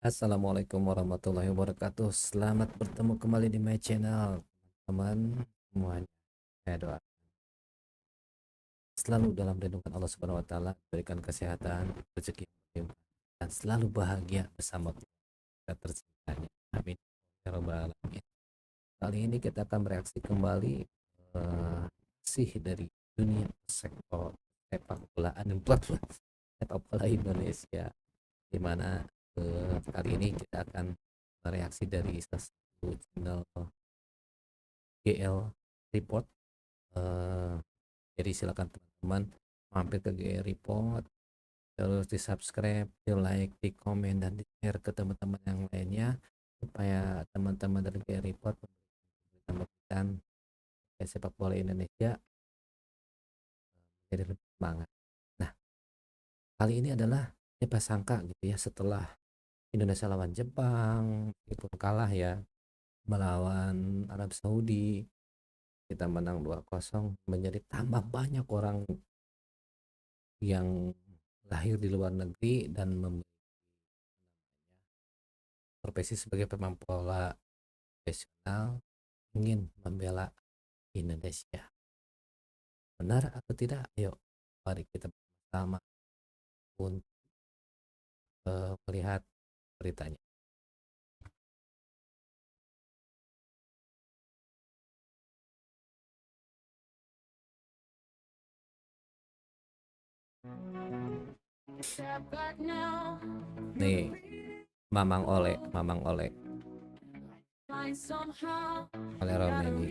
Assalamualaikum warahmatullahi wabarakatuh. Selamat bertemu kembali di my channel, teman semuanya. Saya doa selalu dalam lindungan Allah Subhanahu wa taala, berikan kesehatan, rezeki yang berlimpah, dan selalu bahagia bersama kita tercintanya. Amin. Ya rabbal alamin. Kali ini kita akan bereaksi kembali sih dari dunia sektor sepak bolaan dan sepak bola Indonesia, di mana kali ini kita akan bereaksi dari salah satu channel GL Report. eh, jadi silakan teman-teman mampir ke GL Report, terus di subscribe, di like, di komen, dan di share ke teman-teman yang lainnya, supaya teman-teman dari GL Report memberikan sepak bola Indonesia jadi lebih semangat. Nah, kali ini adalah siapa sangka gitu ya, setelah Indonesia lawan Jepang itu kalah ya, melawan Arab Saudi kita menang 2-0, menjadi tambah banyak orang yang lahir di luar negeri dan memiliki profesi sebagai pemain bola profesional ingin membela Indonesia. Benar atau tidak? Ayo mari kita bersama untuk melihat beritanya. Nih, Mamang Ole oleh Romeni.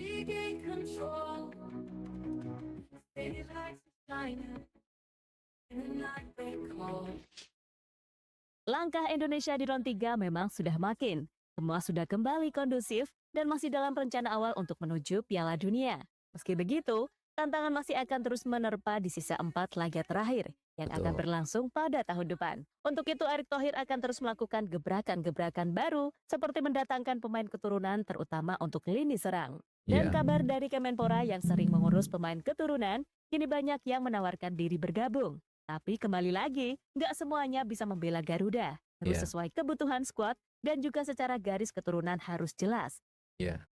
Langkah Indonesia di round 3 memang sudah makin. Semua sudah kembali kondusif dan masih dalam rencana awal untuk menuju Piala Dunia. Meski begitu, tantangan masih akan terus menerpa di sisa 4 laga terakhir yang akan Betul. berlangsung pada tahun depan. Untuk itu, Erick Thohir akan terus melakukan gebrakan-gebrakan baru seperti mendatangkan pemain keturunan terutama untuk lini serang. Dan Iya. kabar dari Kemenpora yang sering mengurus pemain keturunan, kini banyak yang menawarkan diri bergabung. Tapi kembali lagi, nggak semuanya bisa membela Garuda. Harus Iya. sesuai kebutuhan skuad dan juga secara garis keturunan harus jelas. Iya.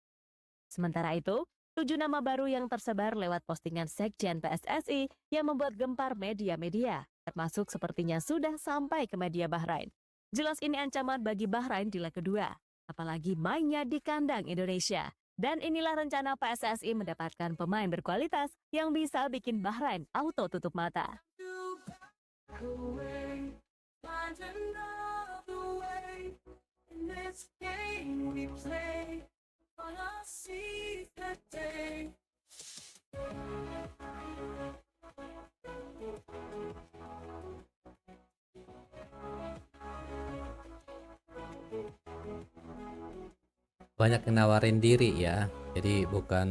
Sementara itu, 7 nama baru yang tersebar lewat postingan Sekjen PSSI yang membuat gempar media-media, termasuk sepertinya sudah sampai ke media Bahrain. Jelas ini ancaman bagi Bahrain di leg kedua, apalagi mainnya di kandang Indonesia. Dan inilah rencana PSSI mendapatkan pemain berkualitas yang bisa bikin Bahrain auto tutup mata. Banyak yang nawarin diri ya, jadi bukan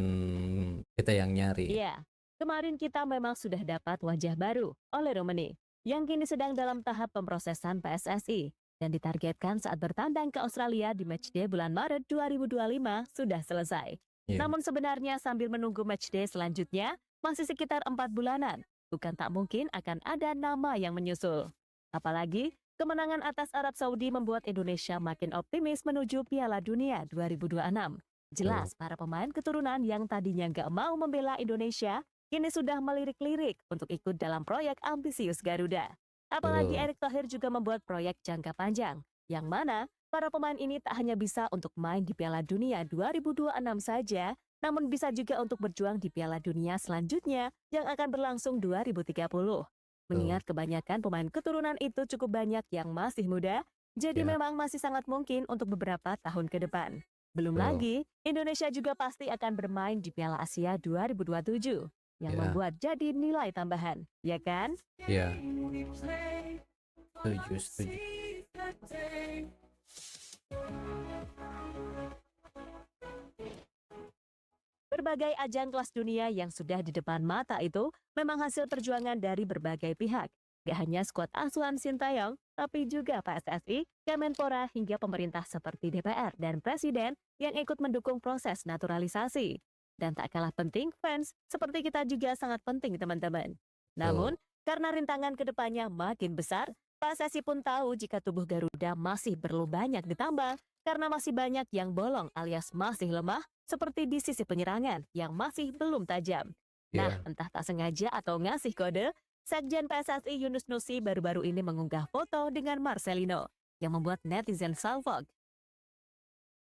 kita yang nyari. Iya, kemarin kita memang sudah dapat wajah baru oleh Romani, yang kini sedang dalam tahap pemrosesan PSSI dan ditargetkan saat bertandang ke Australia di matchday bulan Maret 2025 sudah selesai. Iya. Namun sebenarnya sambil menunggu matchday selanjutnya, masih sekitar 4 bulanan. Bukan tak mungkin akan ada nama yang menyusul. Apalagi, kemenangan atas Arab Saudi membuat Indonesia makin optimis menuju Piala Dunia 2026. Betul. Jelas para pemain keturunan yang tadinya nggak mau membela Indonesia, kini sudah melirik-lirik untuk ikut dalam proyek ambisius Garuda. Apalagi Betul. Erick Thohir juga membuat proyek jangka panjang, yang mana para pemain ini tak hanya bisa untuk main di Piala Dunia 2026 saja, namun bisa juga untuk berjuang di Piala Dunia selanjutnya yang akan berlangsung 2030. Betul. Mengingat kebanyakan pemain keturunan itu cukup banyak yang masih muda, jadi Ya. memang masih sangat mungkin untuk beberapa tahun ke depan. Belum Betul. lagi, Indonesia juga pasti akan bermain di Piala Asia 2027 yang Ya. membuat jadi nilai tambahan, ya kan? Ya. Setuju, setuju. Berbagai ajang kelas dunia yang sudah di depan mata itu memang hasil perjuangan dari berbagai pihak. Gak hanya skuad asuhan Sintayong, tapi juga PSSI, Kemenpora hingga pemerintah seperti DPR dan Presiden yang ikut mendukung proses naturalisasi. Dan tak kalah penting, fans seperti kita juga sangat penting teman-teman. Namun, Betul. karena rintangan kedepannya makin besar, PSSI pun tahu jika tubuh Garuda masih perlu banyak ditambah karena masih banyak yang bolong alias masih lemah seperti di sisi penyerangan yang masih belum tajam. Nah, Iya. entah tak sengaja atau ngasih kode, Sekjen PSSI Yunus Nusi baru-baru ini mengunggah foto dengan Marcelino yang membuat netizen salfok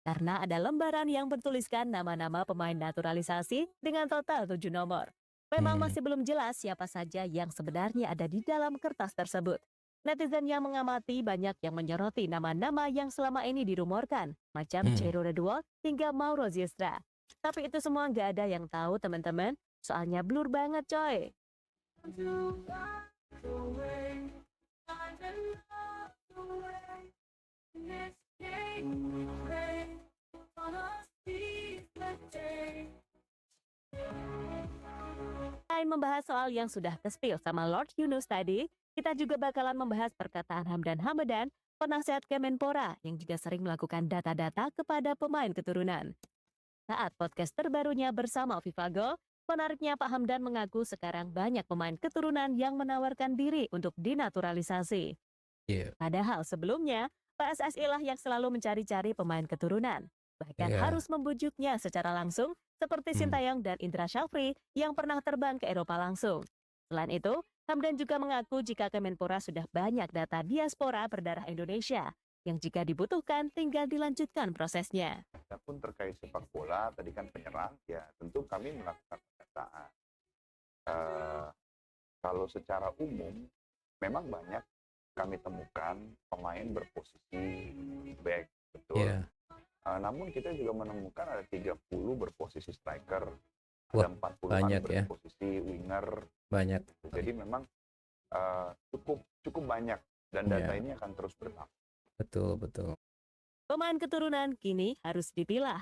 karena ada lembaran yang bertuliskan nama-nama pemain naturalisasi dengan total 7 nomor. Memang Hmm. masih belum jelas siapa saja yang sebenarnya ada di dalam kertas tersebut. Netizen yang mengamati banyak yang menyoroti nama-nama yang selama ini dirumorkan, macam Hmm. Ciro Redwall hingga Mauro Zistra. Tapi itu semua nggak ada yang tahu teman-teman, soalnya blur banget coy. Selain membahas soal yang sudah ke-spill sama Lord Yunus tadi, kita juga bakalan membahas perkataan Hamdan Hamadan, penasehat Kemenpora yang juga sering melakukan data-data kepada pemain keturunan. Saat podcast terbarunya bersama Vivago, menariknya Pak Hamdan mengaku sekarang banyak pemain keturunan yang menawarkan diri untuk dinaturalisasi. Iya. Padahal sebelumnya, PSSI lah yang selalu mencari-cari pemain keturunan. Bahkan Iya. harus membujuknya secara langsung, seperti Hmm. Sintayong dan Indra Syafri yang pernah terbang ke Eropa langsung. Selain itu, Hamdan juga mengaku jika Kemenpora sudah banyak data diaspora berdarah Indonesia, yang jika dibutuhkan tinggal dilanjutkan prosesnya. Adapun terkait sepak bola, tadi kan penyerang, ya tentu kami melakukan pendataan. Kalau secara umum, memang banyak kami temukan pemain berposisi back, betul. Iya. Namun kita juga menemukan ada 30 berposisi striker, Wah, ada 40-an banyak ya. berposisi winger. Banyak. Jadi memang cukup banyak dan data Iya. ini akan terus bertambah. Betul. Pemain keturunan kini harus dipilah.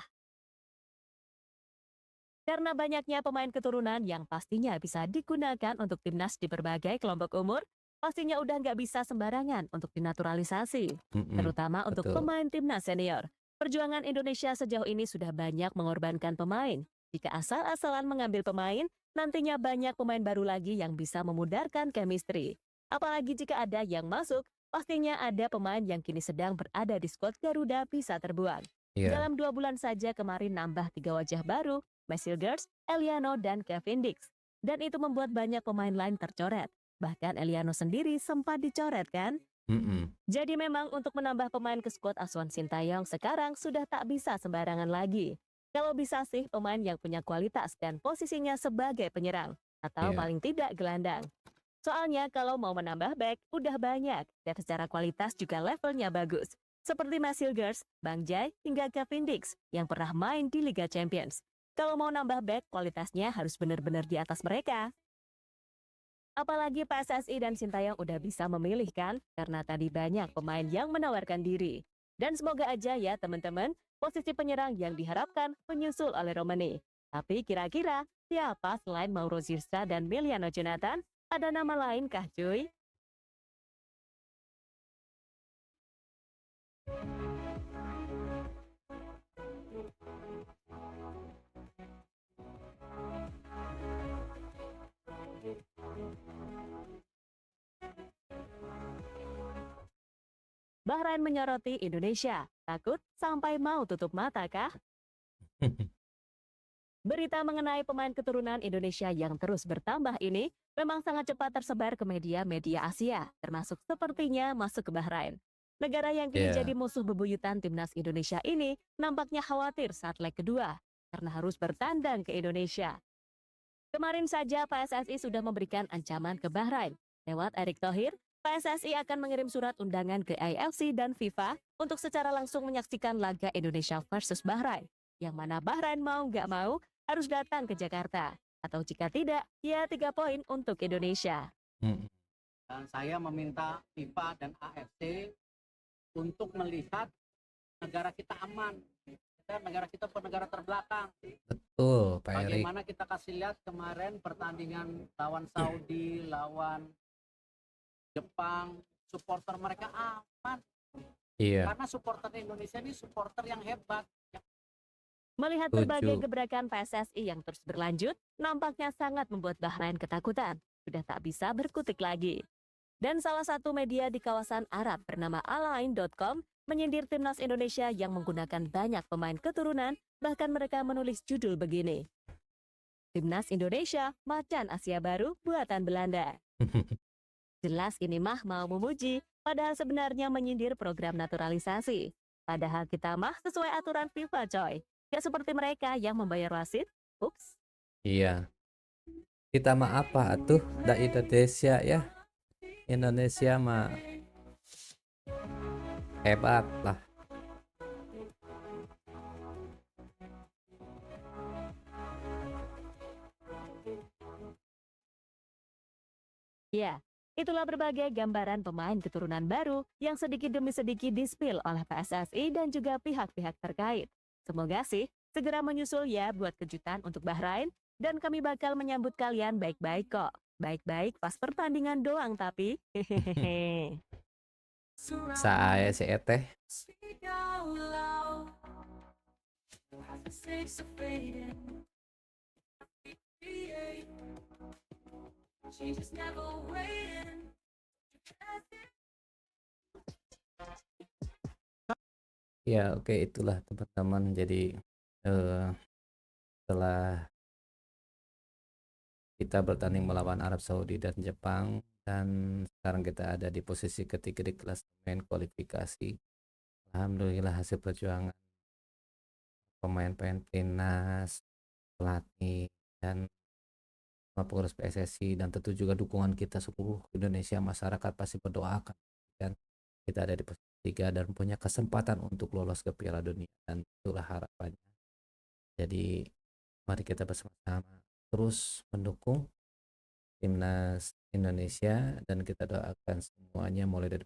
Karena banyaknya pemain keturunan yang pastinya bisa digunakan untuk timnas di berbagai kelompok umur, pastinya udah nggak bisa sembarangan untuk dinaturalisasi, Mm-mm. terutama untuk Betul. pemain timnas senior. Perjuangan Indonesia sejauh ini sudah banyak mengorbankan pemain. Jika asal-asalan mengambil pemain, nantinya banyak pemain baru lagi yang bisa memudarkan chemistry. Apalagi jika ada yang masuk, pastinya ada pemain yang kini sedang berada di skuad Garuda bisa terbuang. Iya. Dalam 2 bulan saja kemarin nambah 3 wajah baru, Messilgers, Eliano, dan Kevin Dix. Dan itu membuat banyak pemain lain tercoret. Bahkan Eliano sendiri sempat dicoret kan? Mm-mm. Jadi memang untuk menambah pemain ke skuad asuhan Sintayong sekarang sudah tak bisa sembarangan lagi. Kalau bisa sih pemain yang punya kualitas dan posisinya sebagai penyerang. Atau Iya. paling tidak gelandang. Soalnya kalau mau menambah back udah banyak dan secara kualitas juga levelnya bagus. Seperti Messilgers, Bang Jai, hingga Kevin Dix yang pernah main di Liga Champions. Kalau mau nambah back, kualitasnya harus benar-benar di atas mereka. Apalagi PSSI dan Sintayong udah bisa memilih kan, karena tadi banyak pemain yang menawarkan diri. Dan semoga aja ya teman-teman, posisi penyerang yang diharapkan menyusul oleh Romani. Tapi kira-kira siapa selain Mauro Zirsa dan Miliano Jonathan? Ada nama lain kah cuy? Bahrain menyoroti Indonesia, takut sampai mau tutup mata kah? Berita mengenai pemain keturunan Indonesia yang terus bertambah ini memang sangat cepat tersebar ke media-media Asia, termasuk sepertinya masuk ke Bahrain. Negara yang kini Iya. jadi musuh bebuyutan timnas Indonesia ini nampaknya khawatir saat leg kedua karena harus bertandang ke Indonesia. Kemarin saja PSSI sudah memberikan ancaman ke Bahrain. Lewat Erick Thohir, PSSI akan mengirim surat undangan ke AFC dan FIFA untuk secara langsung menyaksikan laga Indonesia versus Bahrain. Yang mana Bahrain mau nggak mau harus datang ke Jakarta. Atau jika tidak, ya 3 poin untuk Indonesia. Mm-mm. Dan saya meminta FIFA dan AFC untuk melihat negara kita aman. Negara kita negara terbelakang. Betul, Pak Erik. Bagaimana kita kasih lihat kemarin pertandingan lawan Saudi, lawan Jepang, supporter mereka aman. Iya. Karena supporter Indonesia ini supporter yang hebat. Melihat Setuju. berbagai gebrakan PSSI yang terus berlanjut, nampaknya sangat membuat Bahrain ketakutan. Sudah tak bisa berkutik lagi. Dan salah satu media di kawasan Arab bernama alain.com menyindir timnas Indonesia yang menggunakan banyak pemain keturunan, bahkan mereka menulis judul begini, Timnas Indonesia Macan Asia Baru buatan Belanda. Jelas ini mah mau memuji, padahal sebenarnya menyindir program naturalisasi. Padahal kita mah sesuai aturan FIFA coy. Gak seperti mereka yang membayar wasit. Ups. Iya, kita mah apa atuh da Indonesia ya. Indonesia mah hebat lah. Ya, itulah berbagai gambaran pemain keturunan baru yang sedikit demi sedikit di-spill oleh PSSI dan juga pihak-pihak terkait. Semoga sih segera menyusul ya buat kejutan untuk Bahrain dan kami bakal menyambut kalian baik-baik kok. Baik-baik pas pertandingan doang tapi. Hehehe. Saya si Eteh. Ya oke, itulah teman-teman. Jadi setelah kita bertanding melawan Arab Saudi dan Jepang, dan sekarang kita ada di posisi ketiga di klasemen kualifikasi. Alhamdulillah hasil perjuangan pemain-pemain timnas, pelatih, dan sama pengurus PSSI, dan tentu juga dukungan kita seluruh Indonesia, masyarakat pasti berdoakan dan kita ada di posisi 3 dan punya kesempatan untuk lolos ke Piala Dunia, dan itulah harapannya. Jadi mari kita bersama-sama terus mendukung timnas Indonesia, dan kita doakan semuanya mulai dari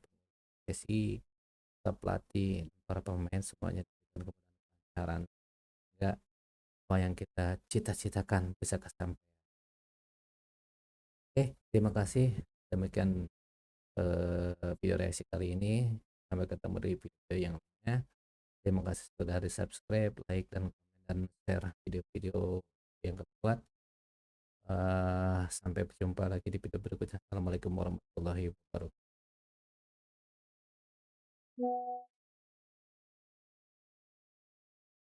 PSSI, pelatih, para pemain semuanya diberikan kemudahan sehingga apa yang kita cita-citakan bisa kesampaian. Terima kasih. Demikian video reaksi kali ini. Sampai ketemu di video yang lainnya. Terima kasih sudah di subscribe, like, dan komen, dan share video-video yang keempat. Sampai berjumpa lagi di video berikutnya. Assalamualaikum warahmatullahi wabarakatuh.